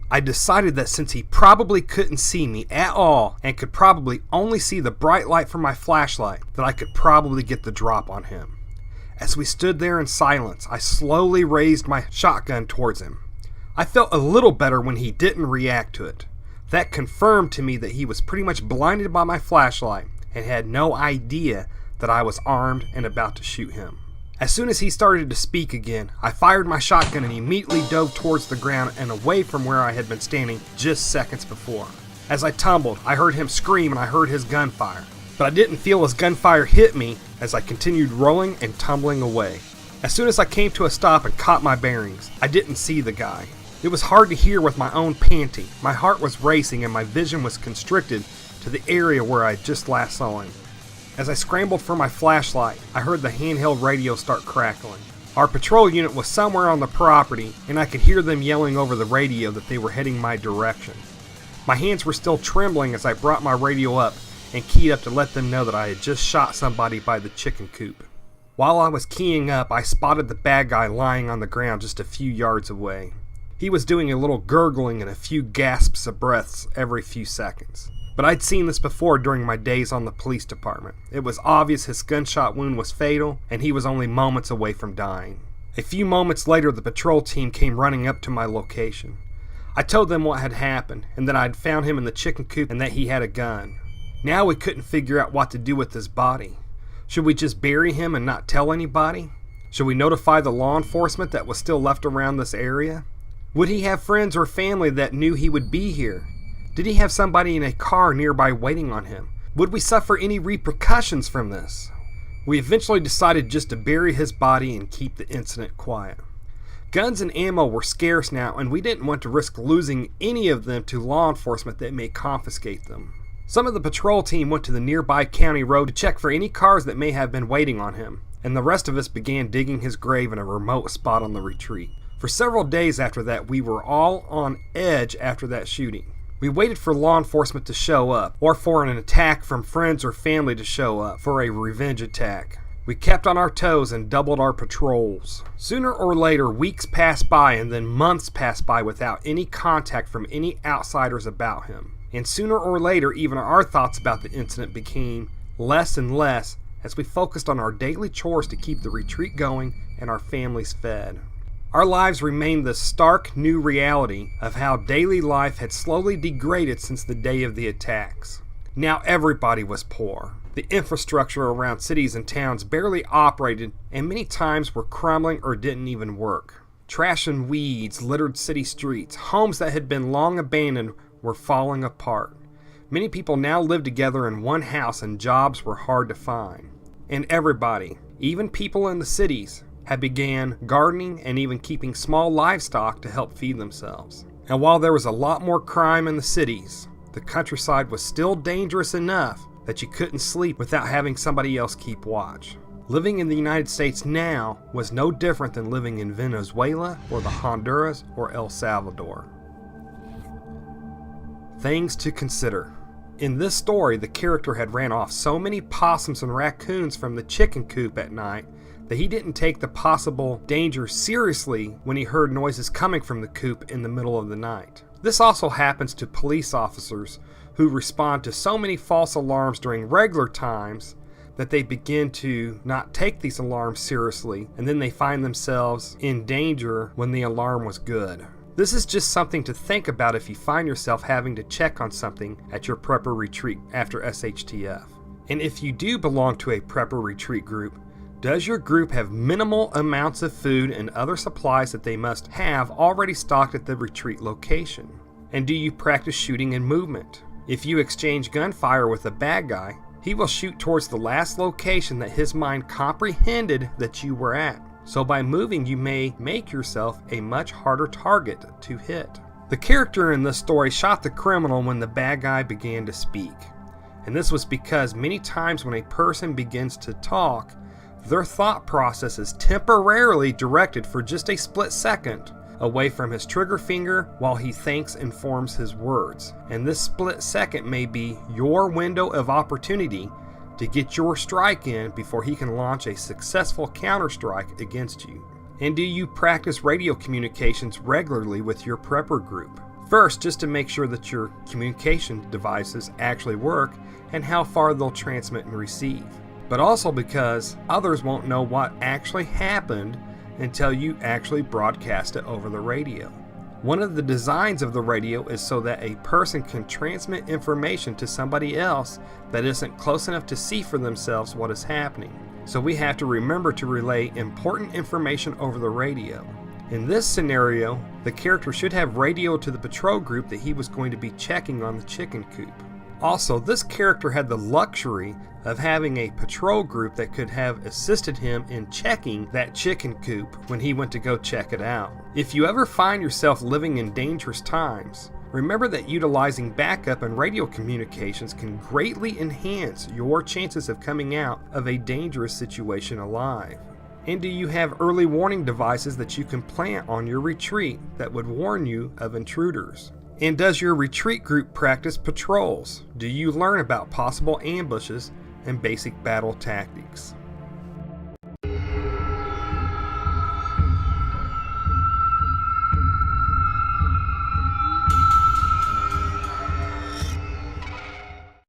I decided that since he probably couldn't see me at all and could probably only see the bright light from my flashlight, that I could probably get the drop on him. As we stood there in silence, I slowly raised my shotgun towards him. I felt a little better when he didn't react to it. That confirmed to me that he was pretty much blinded by my flashlight and had no idea that I was armed and about to shoot him. As soon as he started to speak again, I fired my shotgun and immediately dove towards the ground and away from where I had been standing just seconds before. As I tumbled, I heard him scream and I heard his gunfire, but I didn't feel his gunfire hit me as I continued rolling and tumbling away. As soon as I came to a stop and caught my bearings, I didn't see the guy. It was hard to hear with my own panting. My heart was racing and my vision was constricted to the area where I just last saw him. As I scrambled for my flashlight, I heard the handheld radio start crackling. Our patrol unit was somewhere on the property, and I could hear them yelling over the radio that they were heading my direction. My hands were still trembling as I brought my radio up and keyed up to let them know that I had just shot somebody by the chicken coop. While I was keying up, I spotted the bad guy lying on the ground just a few yards away. He was doing a little gurgling and a few gasps of breaths every few seconds. But I'd seen this before during my days on the police department. It was obvious his gunshot wound was fatal, and he was only moments away from dying. A few moments later, the patrol team came running up to my location. I told them what had happened, and that I'd found him in the chicken coop and that he had a gun. Now we couldn't figure out what to do with his body. Should we just bury him and not tell anybody? Should we notify the law enforcement that was still left around this area? Would he have friends or family that knew he would be here? Did he have somebody in a car nearby waiting on him? Would we suffer any repercussions from this? We eventually decided just to bury his body and keep the incident quiet. Guns and ammo were scarce now, and we didn't want to risk losing any of them to law enforcement that may confiscate them. Some of the patrol team went to the nearby county road to check for any cars that may have been waiting on him, and the rest of us began digging his grave in a remote spot on the retreat. For several days after that, we were all on edge after that shooting. We waited for law enforcement to show up, or for an attack from friends or family to show up for a revenge attack. We kept on our toes and doubled our patrols. Sooner or later, weeks passed by and then months passed by without any contact from any outsiders about him. And sooner or later, even our thoughts about the incident became less and less as we focused on our daily chores to keep the retreat going and our families fed. Our lives remained the stark new reality of how daily life had slowly degraded since the day of the attacks. Now everybody was poor. The infrastructure around cities and towns barely operated and many times were crumbling or didn't even work. Trash and weeds littered city streets. Homes that had been long abandoned were falling apart. Many people now lived together in one house and jobs were hard to find. And everybody, even people in the cities, had began gardening and even keeping small livestock to help feed themselves. And while there was a lot more crime in the cities, the countryside was still dangerous enough that you couldn't sleep without having somebody else keep watch. Living in the United States now was no different than living in Venezuela or the Honduras or El Salvador. Things to consider. In this story, the character had ran off so many possums and raccoons from the chicken coop at night that he didn't take the possible danger seriously when he heard noises coming from the coop in the middle of the night. This also happens to police officers who respond to so many false alarms during regular times that they begin to not take these alarms seriously, and then they find themselves in danger when the alarm was good. This is just something to think about if you find yourself having to check on something at your prepper retreat after SHTF. And if you do belong to a prepper retreat group, does your group have minimal amounts of food and other supplies that they must have already stocked at the retreat location? And do you practice shooting and movement? If you exchange gunfire with a bad guy, he will shoot towards the last location that his mind comprehended that you were at. So by moving, you may make yourself a much harder target to hit. The character in this story shot the criminal when the bad guy began to speak. And this was because many times when a person begins to talk, their thought process is temporarily directed for just a split second away from his trigger finger while he thinks and forms his words. And this split second may be your window of opportunity to get your strike in before he can launch a successful counter-strike against you. And do you practice radio communications regularly with your prepper group? First, just to make sure that your communication devices actually work and how far they'll transmit and receive. But also because others won't know what actually happened until you actually broadcast it over the radio. One of the designs of the radio is so that a person can transmit information to somebody else that isn't close enough to see for themselves what is happening. So we have to remember to relay important information over the radio. In this scenario, the character should have radioed to the patrol group that he was going to be checking on the chicken coop. Also, this character had the luxury of having a patrol group that could have assisted him in checking that chicken coop when he went to go check it out. If you ever find yourself living in dangerous times, remember that utilizing backup and radio communications can greatly enhance your chances of coming out of a dangerous situation alive. And do you have early warning devices that you can plant on your retreat that would warn you of intruders? And does your retreat group practice patrols? Do you learn about possible ambushes and basic battle tactics?